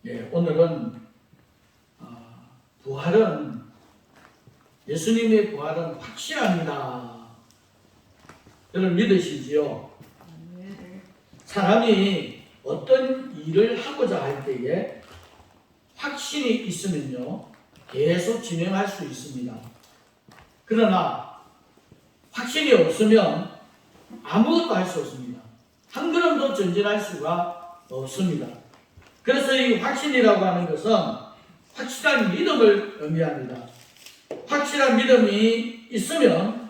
예, 오늘은 부활은 예수님의 부활은 확실합니다. 여러분 믿으시지요? 사람이 어떤 일을 하고자 할 때에 확신이 있으면요 계속 진행할 수 있습니다. 그러나 확신이 없으면 아무것도 할 수 없습니다. 한 걸음도 전진할 수가 없습니다. 그래서 이 확신이라고 하는 것은 확실한 믿음을 의미합니다. 확실한 믿음이 있으면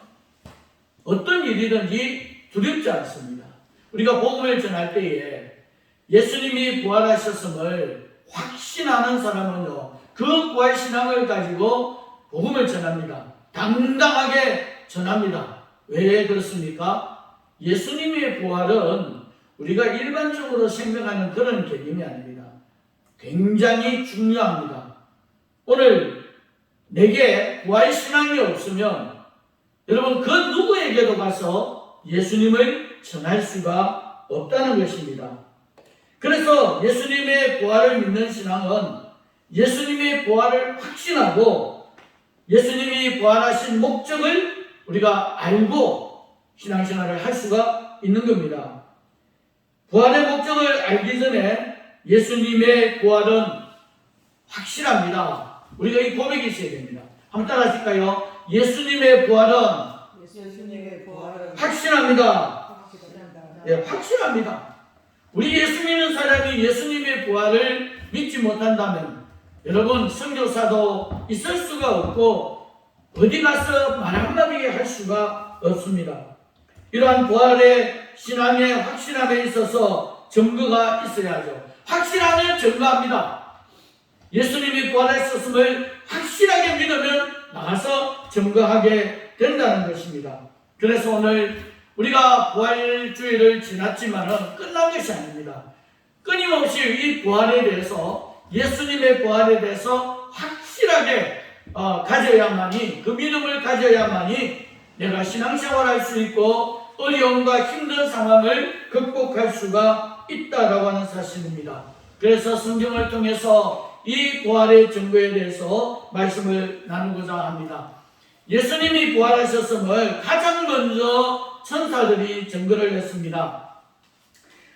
어떤 일이든지 두렵지 않습니다. 우리가 복음을 전할 때에 예수님이 부활하셨음을 확신하는 사람은요 그 부활신앙을 가지고 복음을 전합니다. 당당하게 전합니다. 왜 그렇습니까? 예수님의 부활은 우리가 일반적으로 생각하는 그런 개념이 아닙니다. 굉장히 중요합니다. 오늘 내게 부활신앙이 없으면 여러분 그 누구에게도 가서 예수님을 전할 수가 없다는 것입니다. 그래서 예수님의 부활을 믿는 신앙은 예수님의 부활을 확신하고 예수님이 부활하신 목적을 우리가 알고 신앙생활을 할 수가 있는 겁니다. 부활의 목적을 알기 전에 예수님의 부활은 확실합니다. 우리가 이 고백이 있어야 됩니다. 한번 따라 하실까요? 예수님의 부활은 확실합니다. 예, 확실합니다. 우리 예수 믿는 사람이 예수님의 부활을 믿지 못한다면 여러분 선교사도 있을 수가 없고 어디 가서 말 한마디 할 수가 없습니다. 이러한 부활의 신앙의 확실함에 있어서 증거가 있어야죠. 확실하면 증거합니다. 예수님이 부활하셨음을 확실하게 믿으면 나가서 증거하게 된다는 것입니다. 그래서 오늘 우리가 부활주의를 지났지만은 끝난 것이 아닙니다. 끊임없이 이 부활에 대해서 예수님의 부활에 대해서 확실하게 가져야만이 그 믿음을 가져야만이 내가 신앙생활할 수 있고 어려움과 힘든 상황을 극복할 수가 있다라고 하는 사실입니다. 그래서 성경을 통해서 이 부활의 증거에 대해서 말씀을 나누고자 합니다. 예수님이 부활하셨음을 가장 먼저 천사들이 증거를 했습니다.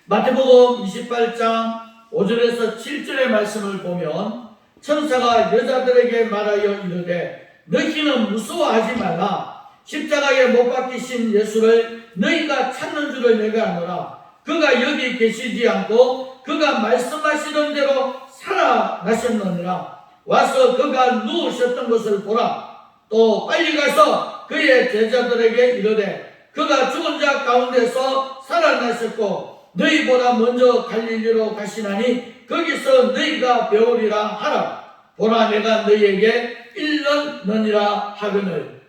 마태복음 28장 5절에서 7절의 말씀을 보면 천사가 여자들에게 말하여 이르되 너희는 무서워하지 말라. 십자가에 못 박히신 예수를 너희가 찾는 줄을 내가 아노라. 그가 여기 계시지 않고 그가 말씀하시던 대로 살아나셨느니라. 와서 그가 누우셨던 것을 보라. 또 빨리 가서 그의 제자들에게 이르되 그가 죽은 자 가운데서 살아나셨고 너희보다 먼저 갈릴리로 가시나니 거기서 너희가 배우리라 하라. 보라 내가 너희에게 일렀느니라 하거늘.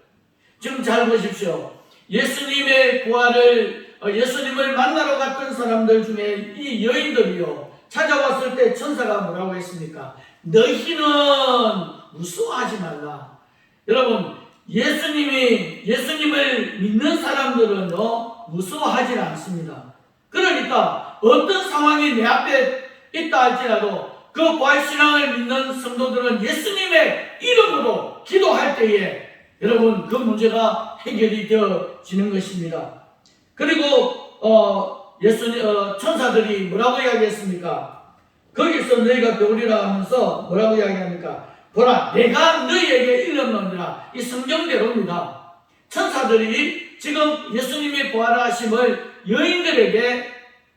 지금 잘 보십시오. 예수님의 부활을 예수님을 만나러 갔던 사람들 중에 이 여인들이요 찾아왔을 때 천사가 뭐라고 했습니까? 너희는 무서워하지 말라. 여러분 예수님을 믿는 사람들은요 무서워하지 않습니다. 그러니까 어떤 상황이 내 앞에 있다 할지라도 그 부활신앙을 믿는 성도들은 예수님의 이름으로 기도할 때에 여러분 그 문제가 해결이 되어지는 것입니다. 그리고 천사들이 뭐라고 이야기했습니까? 거기서 너희가 배우리라 하면서 뭐라고 이야기합니까? 보라 내가 너희에게 일렀느니라. 이 성경대로입니다. 천사들이 지금 예수님의 부활하심을 여인들에게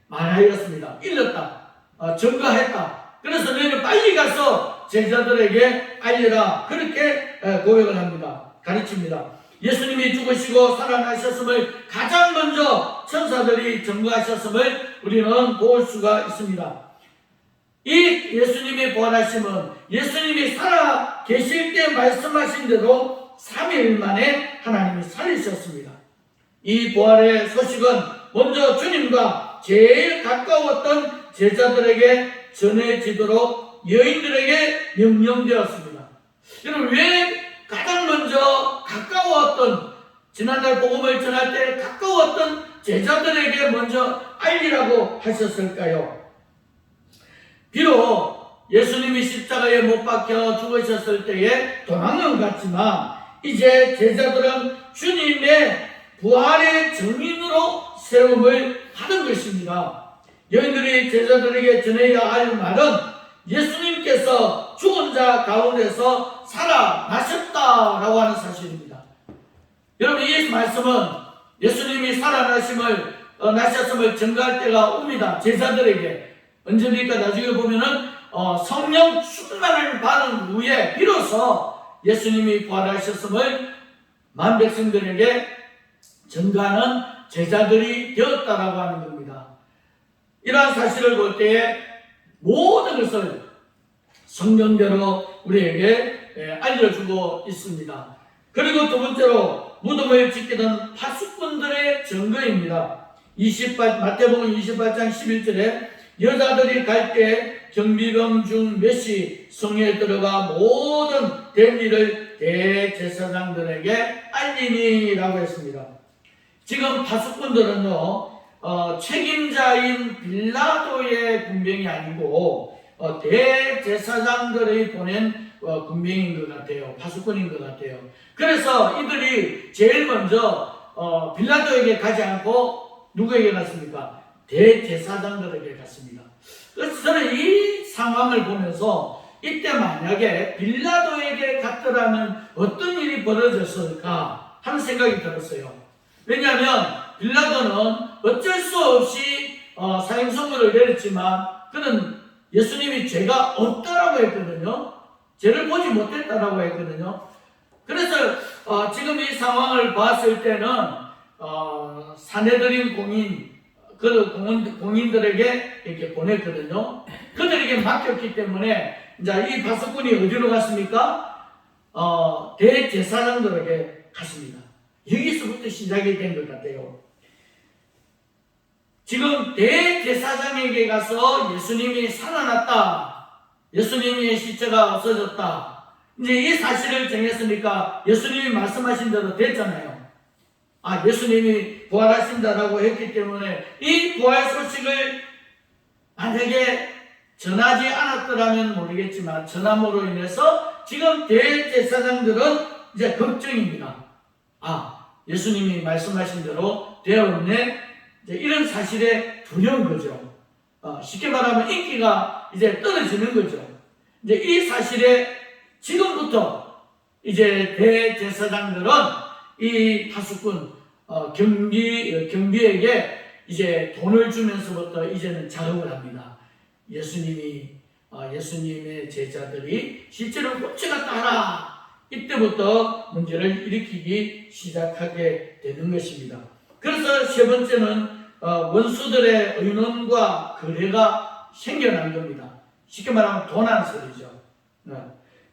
말하였습니다. 일렀다. 증거했다. 그래서 너희는 빨리 가서 제자들에게 알리라. 그렇게 고백을 합니다. 가르칩니다. 예수님이 죽으시고 살아나셨음을 가장 먼저 천사들이 증거하셨음을 우리는 볼 수가 있습니다. 이 예수님의 부활하심은 예수님이 살아 계실 때 말씀하신 대로 3일 만에 하나님이 살리셨습니다. 이 부활의 소식은 먼저 주님과 제일 가까웠던 제자들에게 전해지도록 여인들에게 명령되었습니다. 여러분 왜 가장 먼저 가까웠던 지난날 복음을 전할 때 가까웠던 제자들에게 먼저 알리라고 하셨을까요? 비록 예수님이 십자가에 못 박혀 죽으셨을 때에 도망은 갔지만 이제 제자들은 주님의 부활의 증인으로 세움을 받은 것입니다. 너희들이 제자들에게 전해야 할 말은 예수님께서 죽은 자 가운데서 살아나셨다라고 하는 사실입니다. 여러분, 이 말씀은 예수님이 나셨음을 증거할 때가 옵니다. 제자들에게. 언제입니까? 나중에 보면은 성령 충만을 받은 후에 비로소 예수님이 부활하셨음을 만 백성들에게 증거하는 제자들이 되었다라고 하는 겁니다. 이러한 사실을 볼 때에 모든 것을 성경대로 우리에게 알려주고 있습니다. 그리고 두 번째로 무덤을 지키던 파수꾼들의 증거입니다. 마태복음 28장 11절에 여자들이 갈 때 경비병 중 몇이 성에 들어가 모든 된 일을 대제사장들에게 알리니라고 했습니다. 지금 파수꾼들은요, 책임자인 빌라도의 군병이 아니고 대제사장들이 보낸 군병인 것 같아요. 파수꾼인 것 같아요. 그래서 이들이 제일 먼저 빌라도에게 가지 않고 누구에게 갔습니까? 대제사장들에게 갔습니다. 그래서 저는 이 상황을 보면서 이때 만약에 빌라도에게 갔더라면 어떤 일이 벌어졌을까 하는 생각이 들었어요. 왜냐하면 빌라도는 어쩔 수 없이 사형 선고를 내렸지만 그는 예수님이 죄가 없다라고 했거든요. 죄를 보지 못했다라고 했거든요. 그래서 지금 이 상황을 봤을 때는 사내들인 공인들에게 이렇게 보냈거든요. 그들에게 맡겼기 때문에 이제 이 파수꾼이 어디로 갔습니까? 대제사장들에게 갔습니다. 여기서부터 시작이 된 것 같아요. 지금 대제사장에게 가서 예수님이 살아났다, 예수님의 시체가 없어졌다, 이제 이 사실을 정했으니까 예수님이 말씀하신 대로 됐잖아요. 예수님이 부활하신다라고 했기 때문에 이 부활 소식을 만약에 전하지 않았더라면 모르겠지만 전함으로 인해서 지금 대제사장들은 이제 걱정입니다. 예수님이 말씀하신 대로 되었네. 이제 이런 사실에 두려운 거죠. 쉽게 말하면 인기가 이제 떨어지는 거죠. 이제 이 사실에 지금부터 이제 대제사장들은 이 파수꾼 경비에게 이제 돈을 주면서부터 이제는 작업을 합니다. 예수님의 제자들이 실제로 훔쳐갔다 하라. 이때부터 문제를 일으키기 시작하게 되는 것입니다. 그래서 세 번째는 원수들의 의논과 거래가 생겨난 겁니다. 쉽게 말하면 도난설이죠.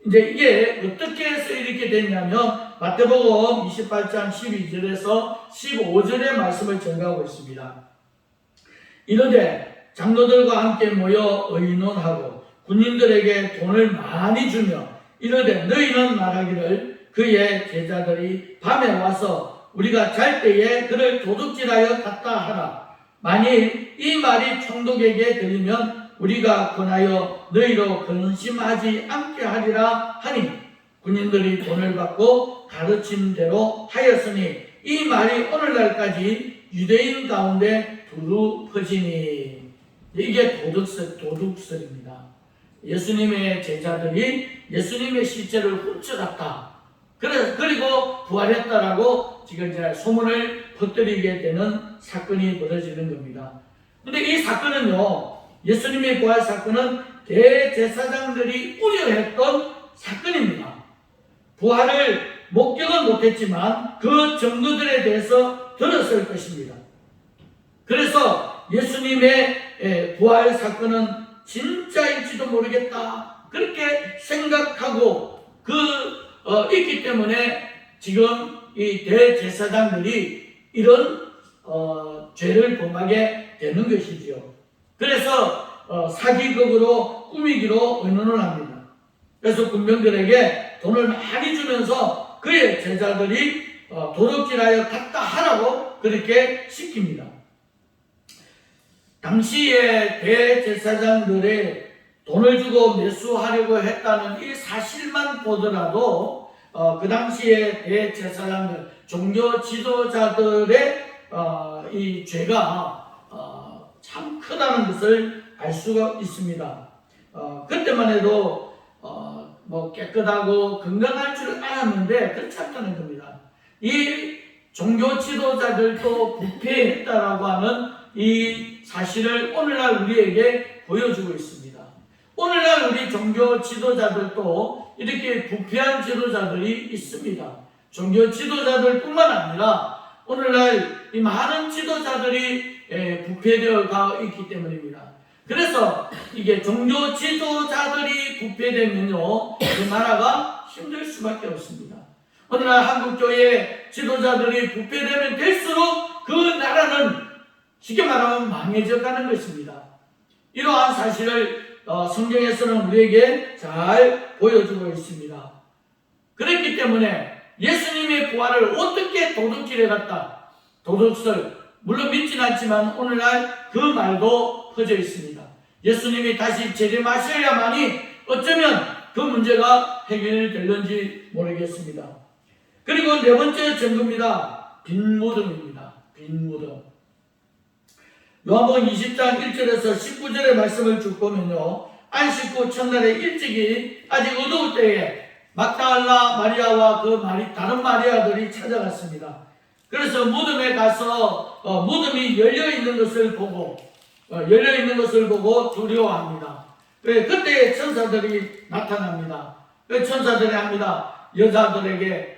이제 이게 어떻게 해서 이렇게 됐냐면 마태복음 28장 12절에서 15절의 말씀을 전가하고 있습니다. 이르되 장로들과 함께 모여 의논하고 군인들에게 돈을 많이 주며 이르되 너희는 말하기를 그의 제자들이 밤에 와서 우리가 잘 때에 그를 도둑질하여 갔다 하라. 만일 이 말이 총독에게 들리면 우리가 권하여 너희로 근심하지 않게 하리라 하니 군인들이 돈을 받고 가르친 대로 하였으니 이 말이 오늘날까지 유대인 가운데 두루 퍼지니. 이게 도둑설입니다. 예수님의 제자들이 예수님의 실제를 훔쳐갔다. 그리고 부활했다라고 지금 이제 소문을 퍼뜨리게 되는 사건이 벌어지는 겁니다. 근데 이 사건은요, 예수님의 부활 사건은 대제사장들이 우려했던 사건입니다. 부활을 목격은 못했지만 그 증거들에 대해서 들었을 것입니다. 그래서 예수님의 부활 사건은 진짜일지도 모르겠다, 그렇게 생각하고 있기 때문에 지금 이 대제사장들이 이런 죄를 범하게 되는 것이지요. 그래서 사기극으로 꾸미기로 의논을 합니다. 그래서 군병들에게 돈을 많이 주면서 그의 제자들이 도둑질하여 갔다 하라고 그렇게 시킵니다. 당시에 대제사장들의 돈을 주고 매수하려고 했다는 이 사실만 보더라도 그 당시에 대제사장들, 종교 지도자들의 이 죄가 참 크다는 것을 알 수가 있습니다. 그때만 해도 뭐 깨끗하고 건강할 줄 알았는데 그렇지 않다는 겁니다. 이 종교 지도자들도 부패했다라고 하는 이 사실을 오늘날 우리에게 보여주고 있습니다. 오늘날 우리 종교 지도자들도 이렇게 부패한 지도자들이 있습니다. 종교 지도자들뿐만 아니라 오늘날 이 많은 지도자들이 부패되어 있기 때문입니다. 그래서 이게 종교 지도자들이 부패되면요, 그 나라가 힘들 수밖에 없습니다. 오늘날 한국교회 지도자들이 부패되면 될수록 그 나라는 쉽게 말하면 망해져 가는 것입니다. 이러한 사실을 성경에서는 우리에게 잘 보여주고 있습니다. 그렇기 때문에 예수님의 부활을 어떻게 도둑질해 갔다, 도둑설, 물론 믿진 않지만 오늘날 그 말도 퍼져 있습니다. 예수님이 다시 재림하셔야만이 어쩌면 그 문제가 해결될는지 모르겠습니다. 그리고 네 번째 증거입니다. 빈 무덤입니다. 빈 무덤. 요한복음 20장 1절에서 19절의 말씀을 쭉 보면요, 안식 후 첫날에 일찍이 아직 어두울 때에 막달라 마리아와 다른 마리아들이 찾아갔습니다. 그래서 무덤에 가서 무덤이 열려있는 것을 보고 두려워합니다. 그때 천사들이 나타납니다. 천사들이 합니다. 여자들에게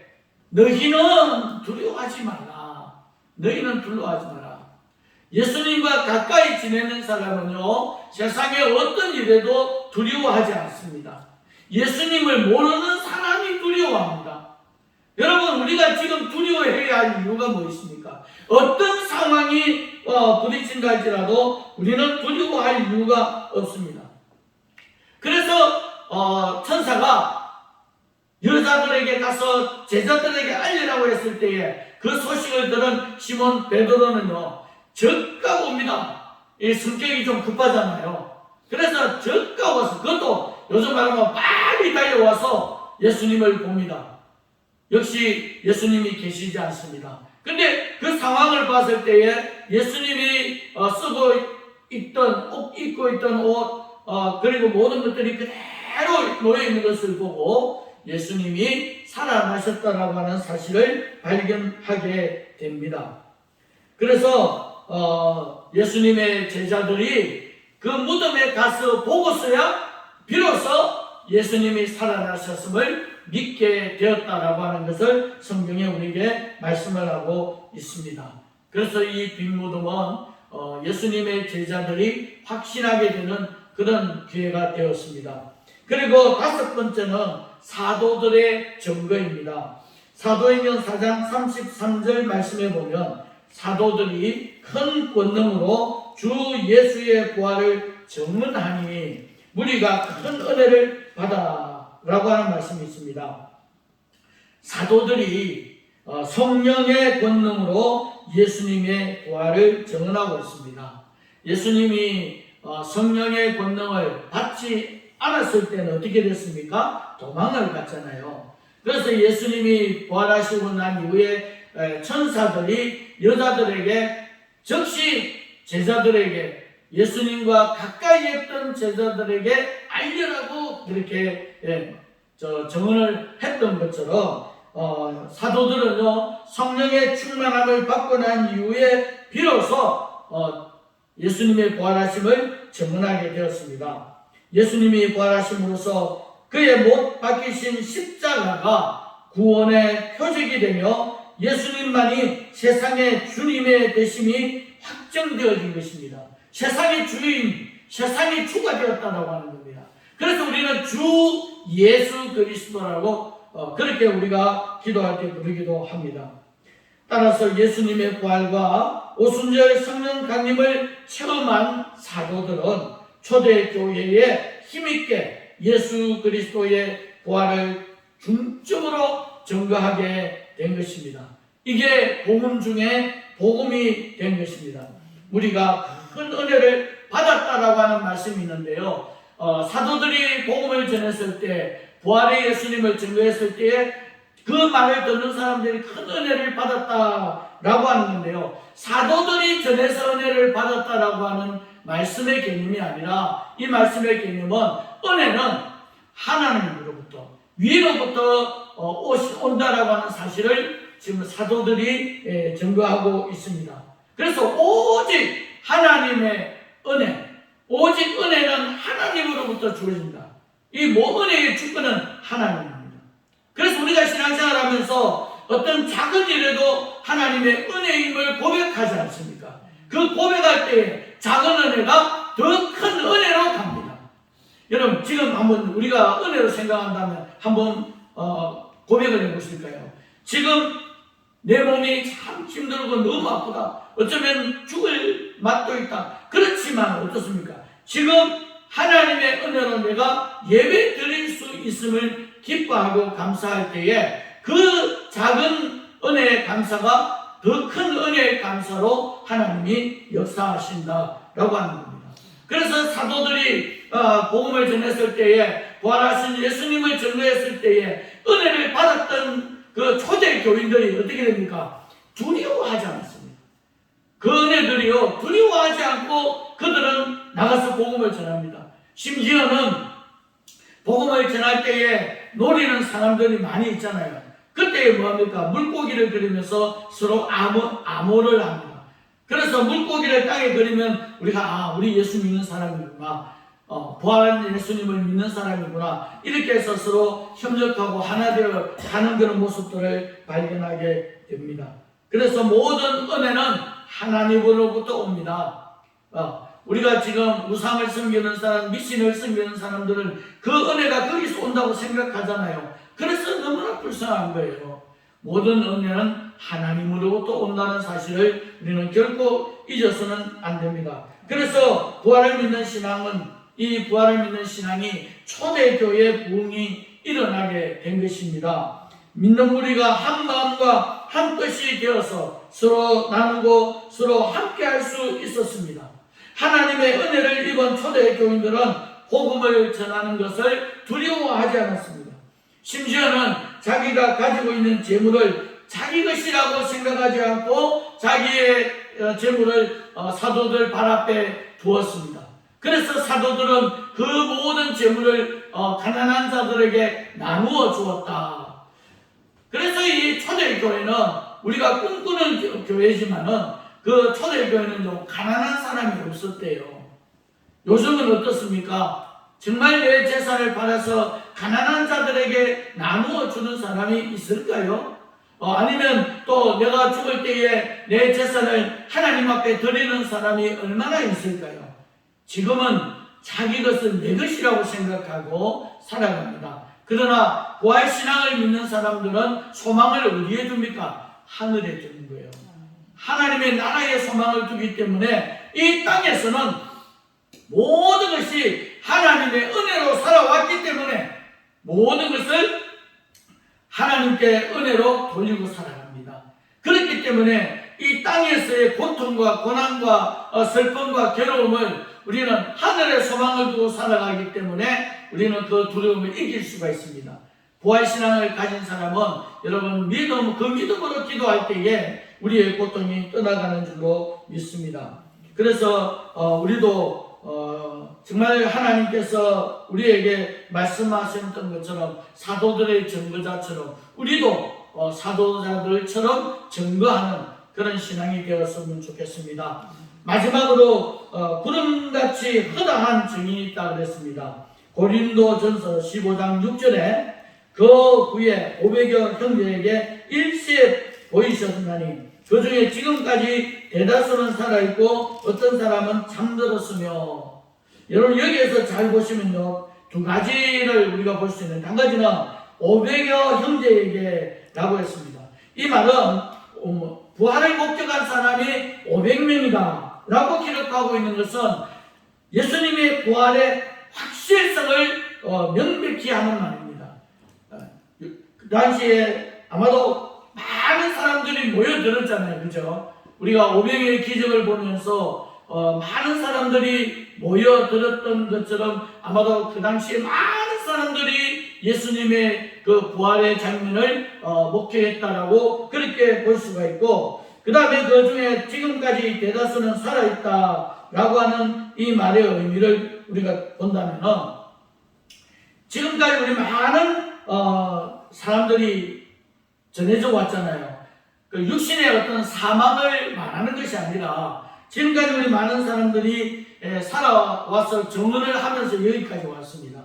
너희는 두려워하지 마라. 너희는 두려워하지 마라. 예수님과 가까이 지내는 사람은요, 세상에 어떤 일에도 두려워하지 않습니다. 예수님을 모르는 사람이 두려워합니다. 여러분, 우리가 지금 두려워해야 할 이유가 무엇입니까? 어떤 상황이 부딪힌다 할지라도 우리는 두려워할 이유가 없습니다. 그래서 천사가 여자들에게 가서 제자들에게 알리라고 했을 때에 그 소식을 들은 시몬 베드로는요, 적가 옵니다. 이 성격이 좀 급하잖아요. 그래서 적가 와서, 그것도 요즘 말하면 빨리 달려와서 예수님을 봅니다. 역시 예수님이 계시지 않습니다. 근데 그 상황을 봤을 때에 예수님이 입고 있던 옷, 그리고 모든 것들이 그대로 놓여있는 것을 보고 예수님이 살아나셨다라고 하는 사실을 발견하게 됩니다. 그래서 예수님의 제자들이 그 무덤에 가서 보고서야 비로소 예수님이 살아나셨음을 믿게 되었다라고 하는 것을 성경에 우리에게 말씀을 하고 있습니다. 그래서 이 빈 무덤은 예수님의 제자들이 확신하게 되는 그런 기회가 되었습니다. 그리고 다섯 번째는 사도들의 증거입니다. 사도행전 4장 33절 말씀에 보면 사도들이 큰 권능으로 주 예수의 부활을 증언하니 무리가 큰 은혜를 받아라고 하는 말씀이 있습니다. 사도들이 성령의 권능으로 예수님의 부활을 증언하고 있습니다. 예수님이 성령의 권능을 받지 않았을 때는 어떻게 됐습니까? 도망을 갔잖아요. 그래서 예수님이 부활하시고 난 이후에 천사들이 여자들에게, 즉시 제자들에게, 예수님과 가까이 했던 제자들에게 알려라고 그렇게 증언을 했던 것처럼 사도들은요, 성령의 충만함을 받고 난 이후에 비로소 예수님의 부활하심을 증언하게 되었습니다. 예수님이 부활하심으로써 그의 못 박히신 십자가가 구원의 표적이 되며 예수님만이 세상의 주님의 되심이 확정되어진 것입니다. 세상의 주인, 세상의 주가 되었다고 하는 겁니다. 그래서 우리는 주 예수 그리스도라고 그렇게 우리가 기도할 때 부르기도 합니다. 따라서 예수님의 부활과 오순절 성령 강림을 체험한 사도들은 초대교회에 힘있게 예수 그리스도의 부활을 중점으로 증거하게 된 것입니다. 이게 복음 중에 복음이 된 것입니다. 우리가 큰 은혜를 받았다라고 하는 말씀이 있는데요, 사도들이 복음을 전했을 때, 부활의 예수님을 증거했을 때에 그 말을 듣는 사람들이 큰 은혜를 받았다라고 하는 건데요. 사도들이 전해서 은혜를 받았다라고 하는 말씀의 개념이 아니라, 이 말씀의 개념은 은혜는 하나님으로부터, 위로부터 온다라고 하는 사실을 지금 사도들이 증거하고 있습니다. 그래서 오직 하나님의 은혜, 오직 은혜는 하나님으로부터 주어진다. 이 은혜의 주권은 하나님입니다. 그래서 우리가 신앙생활하면서 어떤 작은 일에도 하나님의 은혜임을 고백하지 않습니까? 그 고백할 때에 작은 은혜가 더 큰 은혜로 갑니다. 여러분, 지금 한번 우리가 은혜로 생각한다면 한번 고백을 해보실까요? 지금 내 몸이 참 힘들고 너무 아프다, 어쩌면 죽을 맛도 있다. 그렇지만 어떻습니까? 지금 하나님의 은혜로 내가 예배 드릴 수 있음을 기뻐하고 감사할 때에 그 작은 은혜의 감사가 더 큰 은혜의 감사로 하나님이 역사하신다라고 하는 겁니다. 그래서 사도들이 복음을 전했을 때에, 부활하신 예수님을 증거했을 때에 은혜를 받았던 그 초대 교인들이 어떻게 됩니까? 두려워하지 않았습니다. 그 은혜들이요, 두려워하지 않고 그들은 나가서 복음을 전합니다. 심지어는 복음을 전할 때에 노리는 사람들이 많이 있잖아요. 그때 뭐합니까? 물고기를 그리면서 서로 암호를 합니다. 그래서 물고기를 땅에 그리면 우리가 우리 예수 믿는 사람이구나, 부활한 예수님을 믿는 사람이구나, 이렇게 해서 서로 협력하고 하나 되어 가는 그런 모습들을 발견하게 됩니다. 그래서 모든 은혜는 하나님으로부터 옵니다. 우리가 지금 우상을 섬기는 사람, 미신을 섬기는 사람들은 그 은혜가 거기서 온다고 생각하잖아요. 그래서 너무나 불쌍한 거예요. 모든 은혜는 하나님으로부터 온다는 사실을 우리는 결코 잊어서는 안 됩니다. 그래서 부활을 믿는 신앙은, 이 부활을 믿는 신앙이 초대교회 부흥이 일어나게 된 것입니다. 믿는 우리가 한 마음과 한 뜻이 되어서 서로 나누고 서로 함께 할 수 있었습니다. 하나님의 은혜를 입은 초대교인들은 복음을 전하는 것을 두려워하지 않았습니다. 심지어는 자기가 가지고 있는 재물을 자기 것이라고 생각하지 않고 자기의 재물을 사도들 발 앞에 두었습니다. 그래서 사도들은 그 모든 재물을 가난한 자들에게 나누어 주었다. 그래서 이 초대교회는 우리가 꿈꾸는 교회지만은 그 초대교회는 좀 가난한 사람이 없었대요. 요즘은 어떻습니까? 정말 내 재산을 받아서 가난한 자들에게 나누어 주는 사람이 있을까요? 아니면 또 내가 죽을 때에 내 재산을 하나님 앞에 드리는 사람이 얼마나 있을까요? 지금은 자기 것은 내 것이라고 생각하고 살아갑니다. 그러나 부활신앙을 믿는 사람들은 소망을 어디에 둡니까? 하늘에 두는 거예요. 하나님의 나라에 소망을 두기 때문에 이 땅에서는 모든 것이 하나님의 은혜로 살아왔기 때문에 모든 것을 하나님께 은혜로 돌리고 살아갑니다. 그렇기 때문에 이 땅에서의 고통과 고난과 슬픔과 괴로움을 우리는 하늘의 소망을 두고 살아가기 때문에 우리는 그 두려움을 이길 수가 있습니다. 부활신앙을 가진 사람은 여러분 그 믿음으로 기도할 때에 우리의 고통이 떠나가는 줄로 믿습니다. 그래서 우리도 정말 하나님께서 우리에게 말씀하셨던 것처럼 사도들의 증거자처럼 우리도 사도자들처럼 증거하는 그런 신앙이 되었으면 좋겠습니다. 마지막으로 구름같이 허다한 증인이 있다 그랬습니다. 고린도전서 15장 6절에 그 후에 500여 형제에게 일시에 보이셨나니 그 중에 지금까지 대다수는 살아있고 어떤 사람은 잠들었으며. 여러분 여기에서 잘 보시면요, 두 가지를 우리가 볼 수 있는데, 한 가지는 500여 형제에게 라고 했습니다. 이 말은 부활을 목격한 사람이 500명이다 라고 기록하고 있는 것은 예수님의 부활의 확실성을 명백히 하는 말입니다. 그 당시에 아마도 많은 사람들이 모여들었잖아요. 그죠? 우리가 500의 기적을 보면서 많은 사람들이 모여들었던 것처럼 아마도 그 당시에 많은 사람들이 예수님의 그 부활의 장면을 목격했다라고 그렇게 볼 수가 있고, 그 다음에 그 중에 지금까지 대다수는 살아있다라고 하는 이 말의 의미를 우리가 본다면, 지금까지 우리 많은 사람들이 전해져 왔잖아요. 그 육신의 어떤 사망을 말하는 것이 아니라 지금까지 우리 많은 사람들이 살아와서 정언을 하면서 여기까지 왔습니다.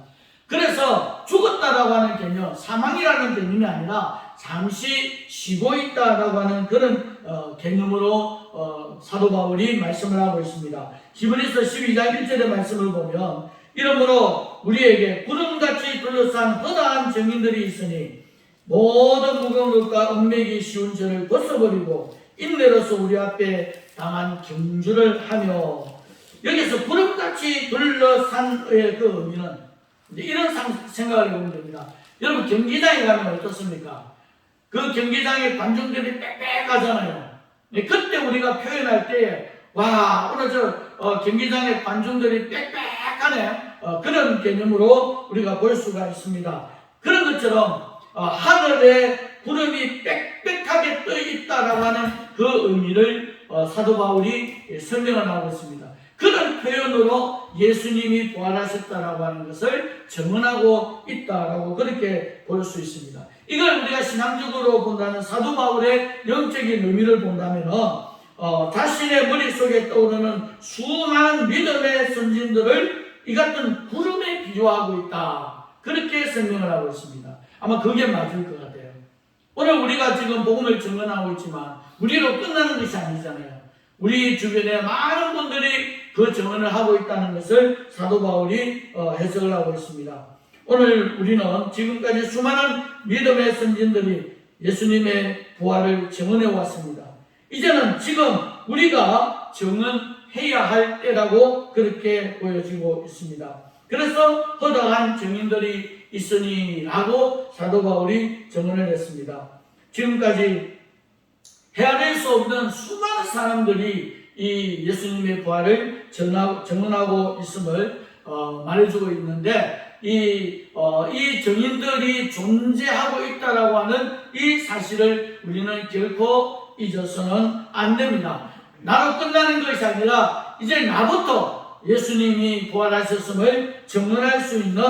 그래서 죽었다라고 하는 개념, 사망이라는 개념이 아니라 잠시 쉬고 있다라고 하는 그런 개념으로 사도 바울이 말씀을 하고 있습니다. 히브리서 12장 1절의 말씀을 보면, 이러므로 우리에게 구름같이 둘러싼 허다한 증인들이 있으니 모든 무거운 것과 얽매기 쉬운 죄를 벗어버리고 인내로서 우리 앞에 당한 경주를 하며, 여기서 구름같이 둘러싼의 그 의미는 이런 생각을 해보면 됩니다. 여러분, 경기장에 가면 어떻습니까? 그 경기장에 관중들이 빽빽하잖아요. 그때 우리가 표현할 때, 와, 오늘 경기장에 관중들이 빽빽하네, 그런 개념으로 우리가 볼 수가 있습니다. 그런 것처럼 하늘에 구름이 빽빽하게 떠 있다라고 하는 그 의미를 사도 바울이 설명을 하고 있습니다. 그런 표현으로 예수님이 부활하셨다라고 하는 것을 증언하고 있다라고 그렇게 볼 수 있습니다. 이걸 우리가 신앙적으로 본다면, 사도 바울의 영적인 의미를 본다면 자신의 머릿속에 떠오르는 수많은 믿음의 선진들을 이 같은 구름에 비유하고 있다, 그렇게 설명을 하고 있습니다. 아마 그게 맞을 것 같아요. 오늘 우리가 지금 복음을 증언하고 있지만 우리로 끝나는 것이 아니잖아요. 우리 주변에 많은 분들이 그 증언을 하고 있다는 것을 사도 바울이 해석을 하고 있습니다. 오늘 우리는 지금까지 수많은 믿음의 선진들이 예수님의 부활을 증언해 왔습니다. 이제는 지금 우리가 증언해야 할 때라고 그렇게 보여지고 있습니다. 그래서 허다한 증인들이 있으니 라고 사도 바울이 증언을 했습니다. 지금까지 헤아릴 수 없는 수많은 사람들이 이 예수님의 부활을 증언하고 있음을 말해주고 있는데, 이 증인들이 존재하고 있다라고 하는 이 사실을 우리는 결코 잊어서는 안 됩니다. 나로 끝나는 것이 아니라 이제 나부터 예수님이 부활하셨음을 증언할 수 있는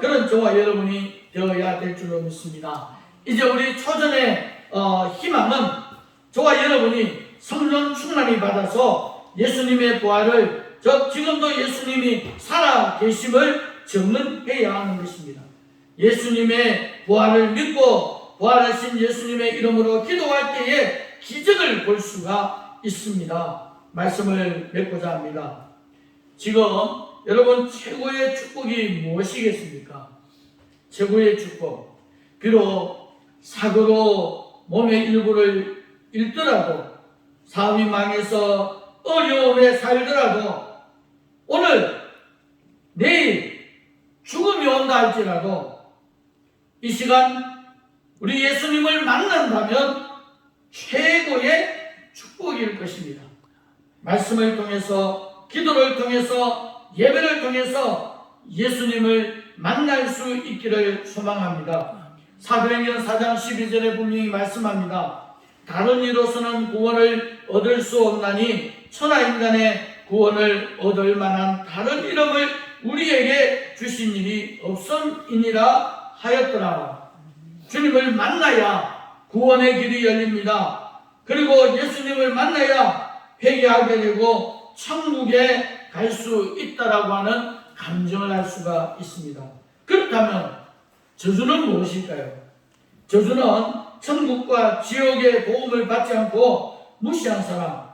그런 저와 여러분이 되어야 될 줄로 믿습니다. 이제 우리 초전의 희망은 저와 여러분이 성령 충만이 받아서 예수님의 부활을, 지금도 예수님이 살아 계심을 증언해야 하는 것입니다. 예수님의 부활을 믿고 부활하신 예수님의 이름으로 기도할 때에 기적을 볼 수가 있습니다. 말씀을 맺고자 합니다. 지금 여러분, 최고의 축복이 무엇이겠습니까? 최고의 축복, 비록 사고로 몸의 일부를 잃더라도, 사업이 망해서 어려움에 살더라도, 오늘 내일 죽음이 온다 할지라도 이 시간 우리 예수님을 만난다면 최고의 축복일 것입니다. 말씀을 통해서, 기도를 통해서, 예배를 통해서 예수님을 만날 수 있기를 소망합니다. 사도행전 4장 12절에 분명히 말씀합니다. 다른 이로서는 구원을 얻을 수 없나니 천하인간의 구원을 얻을 만한 다른 이름을 우리에게 주신 일이 없음이니라 하였더라. 주님을 만나야 구원의 길이 열립니다. 그리고 예수님을 만나야 회개하게 되고 천국에 갈 수 있다라고 하는 감정을 할 수가 있습니다. 그렇다면 저주는 무엇일까요? 저주는 천국과 지옥의 보험을 받지 않고 무시한 사람,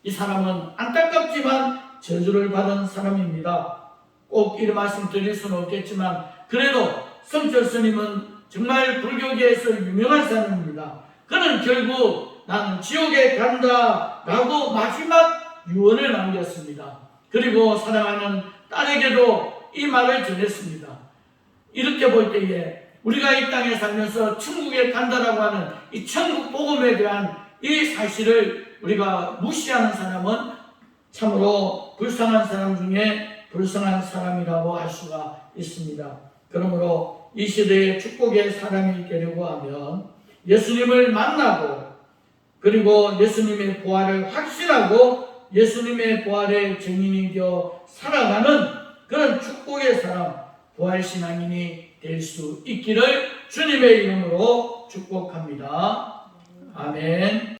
이 사람은 안타깝지만 저주를 받은 사람입니다. 꼭 이 말씀 드릴 수는 없겠지만 그래도 성철 스님은 정말 불교계에서 유명한 사람입니다. 그는 결국 나는 지옥에 간다 라고 마지막 유언을 남겼습니다. 그리고 사랑하는 딸에게도 이 말을 전했습니다. 이렇게 볼 때에 우리가 이 땅에 살면서 천국에 간다라고 하는 이 천국 복음에 대한 이 사실을 우리가 무시하는 사람은 참으로 불쌍한 사람 중에 불쌍한 사람이라고 할 수가 있습니다. 그러므로 이 시대에 축복의 사람이 되려고 하면 예수님을 만나고 그리고 예수님의 부활을 확신하고 예수님의 부활의 증인이 되어 살아가는 그런 축복의 사람, 부활신앙인이 될 수 있기를 주님의 이름으로 축복합니다. 아멘.